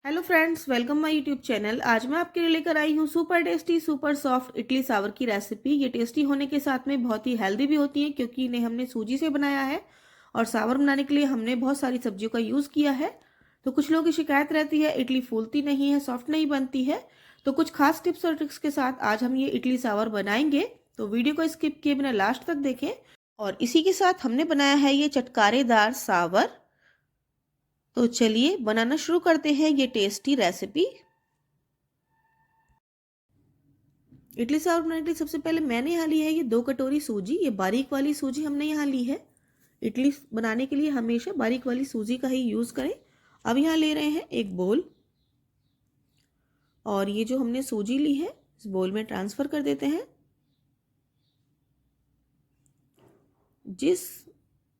Hello friends, welcome my YouTube channel. आज मैं आपके लिए लेकर आई हूँ super tasty super soft idli sambar की रेसिपी। ये टेस्टी होने के साथ में बहुत ही हेल्दी भी होती है क्योंकि इन्हें हमने सूजी से बनाया है और सांभर बनाने के लिए हमने बहुत सारी सब्जियों का यूज़ किया है। तो कुछ लोगों की शिकायत रहती है इडली फूलती नहीं है, सॉफ्ट नहीं बनती है। तो कुछ खास टिप्स और ट्रिक्स के साथ आज हम ये इडली सांभर बनाएंगे। तो वीडियो को स्किप किए बिना लास्ट तक देखें। और इसी के साथ हमने बनाया है ये चटकारेदार सांभर। तो चलिए बनाना शुरू करते हैं ये टेस्टी रेसिपी। इडली सांभर बनाने के लिए सबसे पहले मैंने यहाँ ली है ये 2 कटोरी सूजी। ये बारीक वाली सूजी हमने यहाँ ली है। इडली बनाने के लिए हमेशा बारीक वाली सूजी का ही यूज़ करें। अब यहाँ ले रहे हैं एक बोल और ये जो हमने सूजी ली है इस बोल में ट्रांसफ़र कर देते हैं। जिस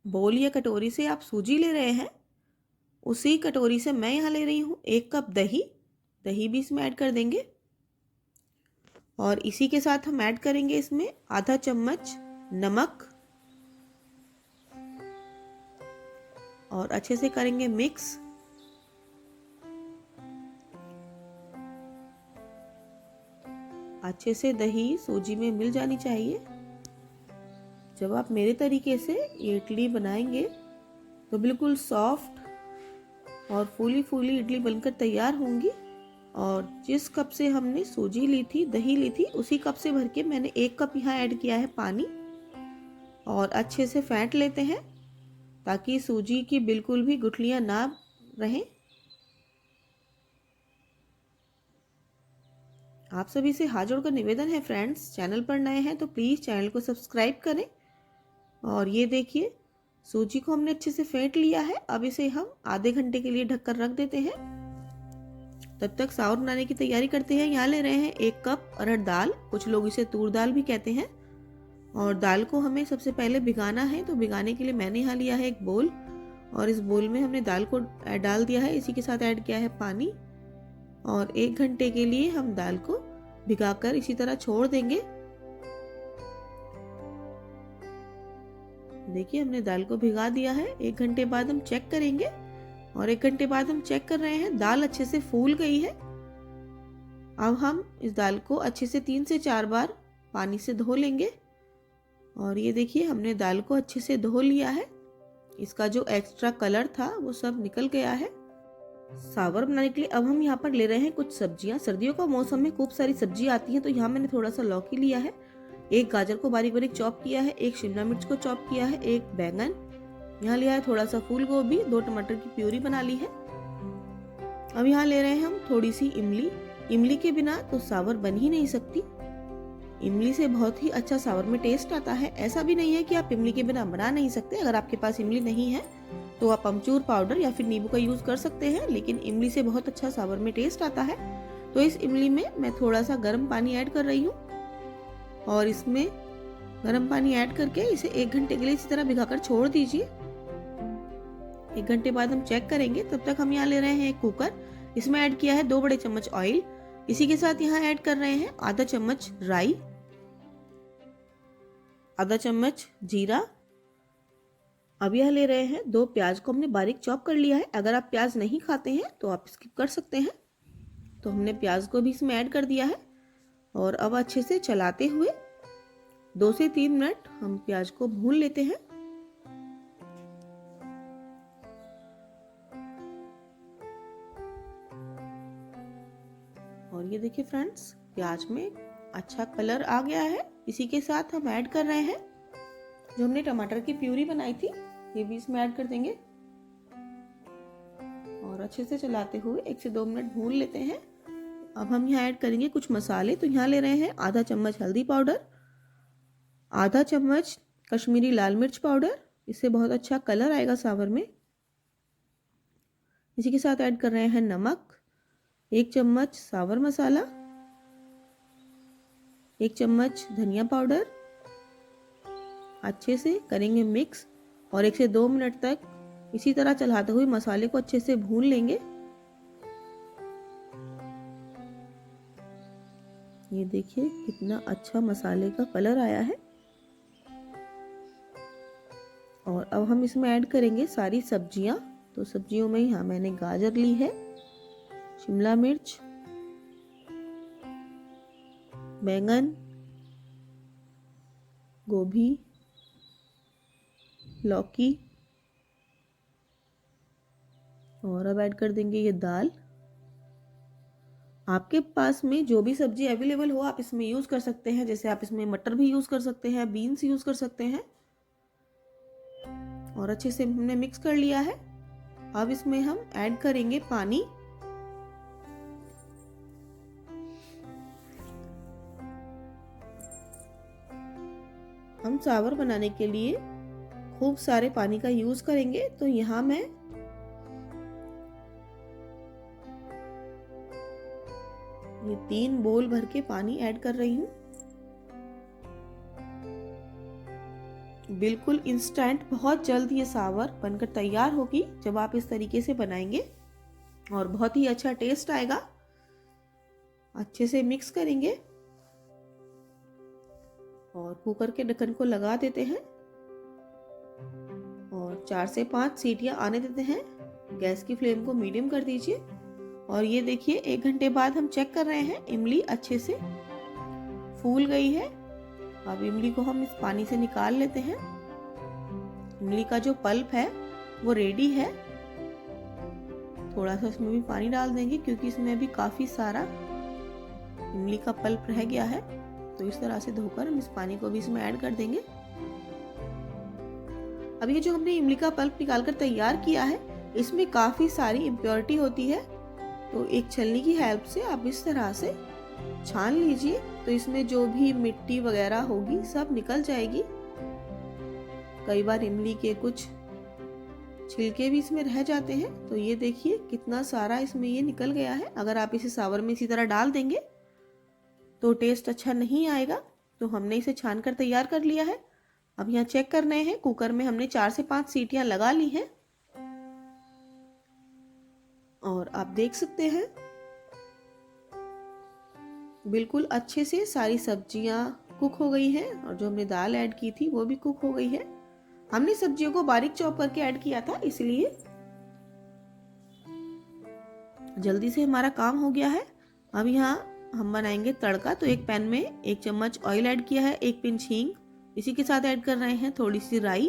बोल या कटोरी से आप सूजी ले रहे हैं उसी कटोरी से मैं यहाँ ले रही हूँ 1 कप दही। दही भी इसमें ऐड कर देंगे और इसी के साथ हम ऐड करेंगे इसमें आधा चम्मच नमक और अच्छे से करेंगे मिक्स। अच्छे से दही सूजी में मिल जानी चाहिए। जब आप मेरे तरीके से ये इडली बनाएंगे तो बिल्कुल सॉफ्ट और फूली फूली इडली बनकर तैयार होंगी। और जिस कप से हमने सूजी ली थी, दही ली थी, उसी कप से भर के मैंने 1 कप यहाँ ऐड किया है पानी और अच्छे से फेंट लेते हैं ताकि सूजी की बिल्कुल भी गुठलियाँ ना रहें। आप सभी से हाथ जोड़कर निवेदन है फ्रेंड्स, चैनल पर नए हैं तो प्लीज़ चैनल को सब्सक्राइब करें। और ये देखिए सूजी को हमने अच्छे से फेंट लिया है। अब इसे हम आधे घंटे के लिए ढककर रख देते हैं। तब तक सांभर बनाने की तैयारी करते हैं। यहाँ ले रहे हैं 1 कप अरहर दाल, कुछ लोग इसे तूर दाल भी कहते हैं। और दाल को हमें सबसे पहले भिगाना है। तो भिगाने के लिए मैंने यहाँ लिया है एक बोल और इस बोल में हमने दाल को डाल दिया है। इसी के साथ ऐड किया है पानी और 1 घंटे के लिए हम दाल को भिगाकर इसी तरह छोड़ देंगे। देखिए हमने दाल को भिगा दिया है। 1 घंटे बाद हम चेक करेंगे और 1 घंटे बाद हम चेक कर रहे हैं दाल अच्छे से फूल गई है। अब हम इस दाल को अच्छे से 3 से 4 बार पानी से धो लेंगे। और ये देखिए हमने दाल को अच्छे से धो लिया है। इसका जो एक्स्ट्रा कलर था वो सब निकल गया है। सांभर बनाने के लिए अब हम यहाँ पर ले रहे हैं कुछ सब्जियां। सर्दियों का मौसम में खूब सारी सब्जी आती हैं। तो यहाँ मैंने थोड़ा सा लौकी लिया है, 1 गाजर को बारीक बारीक चॉप किया है, 1 शिमला मिर्च को चॉप किया है, 1 बैंगन यहाँ लिया है, थोड़ा सा फूल गोभी, 2 टमाटर की प्यूरी बना ली है। अब यहाँ ले रहे हैं हम थोड़ी सी इमली। इमली के बिना तो सांभर बन ही नहीं सकती। इमली से बहुत ही अच्छा सांभर में टेस्ट आता है। ऐसा भी नहीं है कि आप इमली के बिना बना नहीं सकते। अगर आपके पास इमली नहीं है तो आप अमचूर पाउडर या फिर नींबू का यूज कर सकते हैं, लेकिन इमली से बहुत अच्छा सांभर में टेस्ट आता है। तो इस इमली में मैं थोड़ा सा गर्म पानी ऐड कर रही हूँ और इसमें गर्म पानी ऐड करके इसे 1 घंटे के लिए इसी तरह भिगाकर छोड़ दीजिए। 1 घंटे बाद हम चेक करेंगे। तब तक हम यहाँ ले रहे हैं एक कुकर। इसमें ऐड किया है 2 बड़े चम्मच ऑयल। इसी के साथ यहाँ ऐड कर रहे हैं आधा चम्मच राई, आधा चम्मच जीरा। अब यह ले रहे हैं 2 प्याज को हमने बारीक चॉप कर लिया है। अगर आप प्याज नहीं खाते हैं तो आप स्किप कर सकते हैं। तो हमने प्याज को भी इसमें ऐड कर दिया है और अब अच्छे से चलाते हुए 2 से 3 मिनट हम प्याज को भून लेते हैं। और ये देखिए फ्रेंड्स प्याज में अच्छा कलर आ गया है। इसी के साथ हम ऐड कर रहे हैं जो हमने टमाटर की प्यूरी बनाई थी, ये भी इसमें ऐड कर देंगे और अच्छे से चलाते हुए 1 से 2 मिनट भून लेते हैं। अब हम यहाँ ऐड करेंगे कुछ मसाले। तो यहाँ ले रहे हैं आधा चम्मच हल्दी पाउडर, आधा चम्मच कश्मीरी लाल मिर्च पाउडर, इससे बहुत अच्छा कलर आएगा सांभर में। इसी के साथ ऐड कर रहे हैं नमक, 1 चम्मच सांभर मसाला, 1 चम्मच धनिया पाउडर। अच्छे से करेंगे मिक्स और 1 से 2 मिनट तक इसी तरह चलाते हुए मसाले को अच्छे से भून लेंगे। ये देखिए कितना अच्छा मसाले का कलर आया है। और अब हम इसमें ऐड करेंगे सारी सब्जियां। तो सब्जियों में यहाँ मैंने गाजर ली है, शिमला मिर्च, बैंगन, गोभी, लौकी और अब ऐड कर देंगे ये दाल। आपके पास में जो भी सब्जी अवेलेबल हो आप इसमें यूज़ कर सकते हैं। जैसे आप इसमें मटर भी यूज़ कर सकते हैं, बीन्स यूज़ कर सकते हैं। और अच्छे से हमने मिक्स कर लिया है। अब इसमें हम ऐड करेंगे पानी। हम चावल बनाने के लिए खूब सारे पानी का यूज़ करेंगे, तो यहाँ मैं ये 3 बोल भर के पानी ऐड कर रही हूँ। बिल्कुल इंस्टेंट, बहुत जल्द ये सांभर बनकर तैयार होगी जब आप इस तरीके से बनाएंगे और बहुत ही अच्छा टेस्ट आएगा। अच्छे से मिक्स करेंगे और कुकर के ढक्कन को लगा देते हैं और 4 से 5 सीटियां आने देते हैं। गैस की फ्लेम को मीडियम कर दीजिए और ये देखिए 1 घंटे बाद हम चेक कर रहे हैं, इमली अच्छे से फूल गई है। अब इमली को हम इस पानी से निकाल लेते हैं। इमली का जो पल्प है वो रेडी है। थोड़ा सा इसमें भी पानी डाल देंगे क्योंकि इसमें अभी काफी सारा इमली का पल्प रह गया है, तो इस तरह से धोकर हम इस पानी को भी इसमें ऐड कर देंगे। अब ये जो हमने इमली का पल्प निकालकर तैयार किया है इसमें काफी सारी इम्प्योरिटी होती है, तो एक छलनी की हेल्प से आप इस तरह से छान लीजिए, तो इसमें जो भी मिट्टी वगैरह होगी सब निकल जाएगी। कई बार इमली के कुछ छिलके भी इसमें रह जाते हैं, तो ये देखिए कितना सारा इसमें ये निकल गया है। अगर आप इसे सांभर में इसी तरह डाल देंगे तो टेस्ट अच्छा नहीं आएगा, तो हमने इसे छान कर तैयार कर लिया है। अब यहाँ चेक कर रहे हैं, कुकर में हमने 4 से 5 सीटियां लगा ली हैं और आप देख सकते हैं बिल्कुल अच्छे से सारी सब्जियां कुक हो गई हैं और जो हमने दाल ऐड की थी वो भी कुक हो गई है। हमने सब्जियों को बारीक चॉप करके ऐड किया था, इसलिए जल्दी से हमारा काम हो गया है। अब यहाँ हम बनाएंगे तड़का, तो एक पैन में 1 चम्मच ऑयल ऐड किया है, 1 पिंच हींग, इसी के साथ ऐड कर रहे हैं थोड़ी सी राई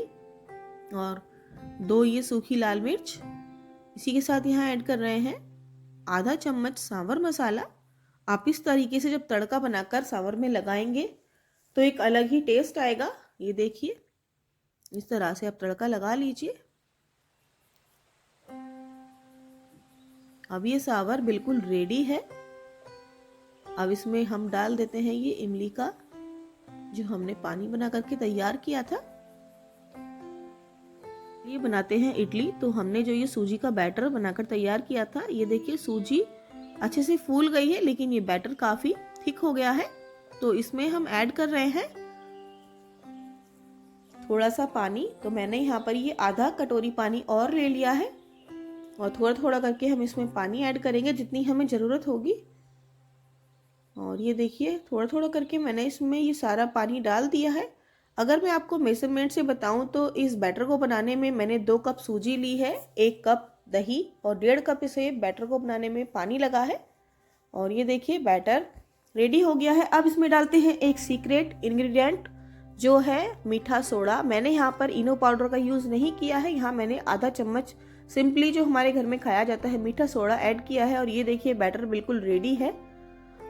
और 2 ये सूखी लाल मिर्च। इसी के साथ यहाँ ऐड कर रहे हैं आधा चम्मच सांभर मसाला। आप इस तरीके से जब तड़का बनाकर सांभर में लगाएंगे तो एक अलग ही टेस्ट आएगा। ये देखिए इस तरह से आप तड़का लगा लीजिए। अब ये सांभर बिल्कुल रेडी है। अब इसमें हम डाल देते हैं ये इमली का जो हमने पानी बना करके तैयार किया था। ये बनाते हैं इडली, तो हमने जो ये सूजी का बैटर बनाकर तैयार किया था, ये देखिए सूजी अच्छे से फूल गई है, लेकिन ये बैटर काफी थिक हो गया है, तो इसमें हम ऐड कर रहे हैं थोड़ा सा पानी। तो मैंने यहाँ पर ये आधा कटोरी पानी और ले लिया है और थोड़ा थोड़ा करके हम इसमें पानी ऐड करेंगे जितनी हमें ज़रूरत होगी। और ये देखिए थोड़ा थोड़ा करके मैंने इसमें ये सारा पानी डाल दिया है। अगर मैं आपको मेजरमेंट से बताऊं तो इस बैटर को बनाने में मैंने 2 कप सूजी ली है, 1 कप दही और 1.5 कप इसे बैटर को बनाने में पानी लगा है। और ये देखिए बैटर रेडी हो गया है। अब इसमें डालते हैं एक सीक्रेट इंग्रेडिएंट जो है मीठा सोडा। मैंने यहाँ पर इनो पाउडर का यूज़ नहीं किया है, यहाँ मैंने आधा चम्मच सिंपली जो हमारे घर में खाया जाता है मीठा सोडा ऐड किया है। और ये देखिए बैटर बिल्कुल रेडी है।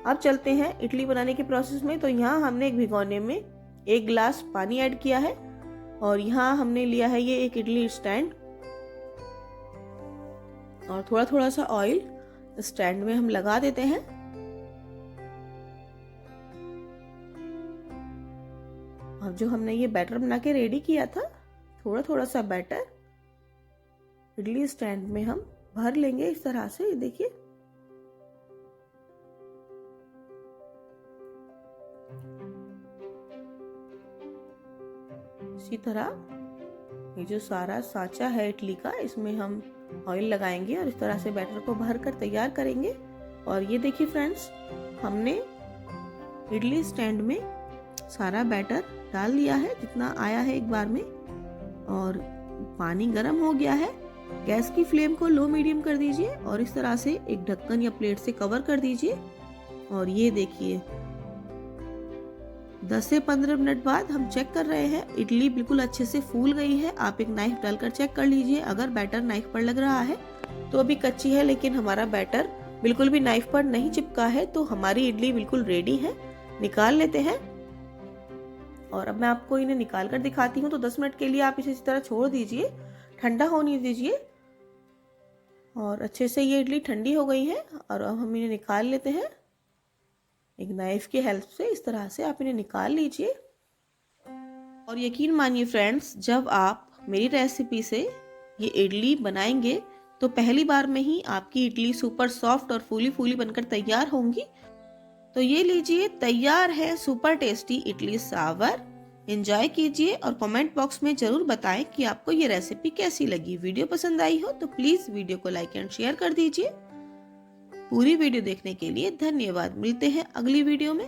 अब चलते हैं इडली बनाने के प्रोसेस में। तो यहाँ हमने एक भिगोने में 1 गिलास पानी ऐड किया है और यहाँ हमने लिया है ये एक इडली स्टैंड और थोड़ा थोड़ा सा ऑयल स्टैंड में हम लगा देते हैं। अब जो हमने ये बैटर बना के रेडी किया था, थोड़ा थोड़ा सा बैटर इडली स्टैंड में हम भर लेंगे इस तरह से। देखिए इसी तरह ये जो सारा सांचा है इडली का, इसमें हम ऑयल लगाएंगे और इस तरह से बैटर को भर कर तैयार करेंगे। और ये देखिए फ्रेंड्स, हमने इडली स्टैंड में सारा बैटर डाल दिया है जितना आया है एक बार में, और पानी गर्म हो गया है। गैस की फ्लेम को लो मीडियम कर दीजिए और इस तरह से एक ढक्कन या प्लेट से कवर कर दीजिए। और ये देखिए 10 से 15 मिनट बाद हम चेक कर रहे हैं, इडली बिल्कुल अच्छे से फूल गई है। आप एक नाइफ डालकर चेक कर लीजिए। अगर बैटर नाइफ पर लग रहा है तो अभी कच्ची है, लेकिन हमारा बैटर बिल्कुल भी नाइफ पर नहीं चिपका है, तो हमारी इडली बिल्कुल रेडी है। निकाल लेते हैं और अब मैं आपको इन्हें निकाल कर दिखाती हूँ। तो 10 मिनट के लिए आप इसे इस तरह छोड़ दीजिए, ठंडा होने दीजिए। और अच्छे से ये इडली ठंडी हो गई है और अब हम इन्हें निकाल लेते हैं। एक नाइफ की हेल्प से इस तरह से आप इन्हें निकाल लीजिए। और यकीन मानिए फ्रेंड्स, जब आप मेरी रेसिपी से ये इडली बनाएंगे तो पहली बार में ही आपकी इडली सुपर सॉफ्ट और फूली फूली बनकर तैयार होंगी। तो ये लीजिए, तैयार है super tasty idli sambar. Enjoy कीजिए और कमेंट बॉक्स में जरूर बताएं कि आपको ये रेसिपी कैसी लगी। वीडियो पसंद आई हो तो प्लीज वीडियो को लाइक एंड शेयर कर दीजिए। पूरी वीडियो देखने के लिए धन्यवाद। मिलते हैं अगली वीडियो में।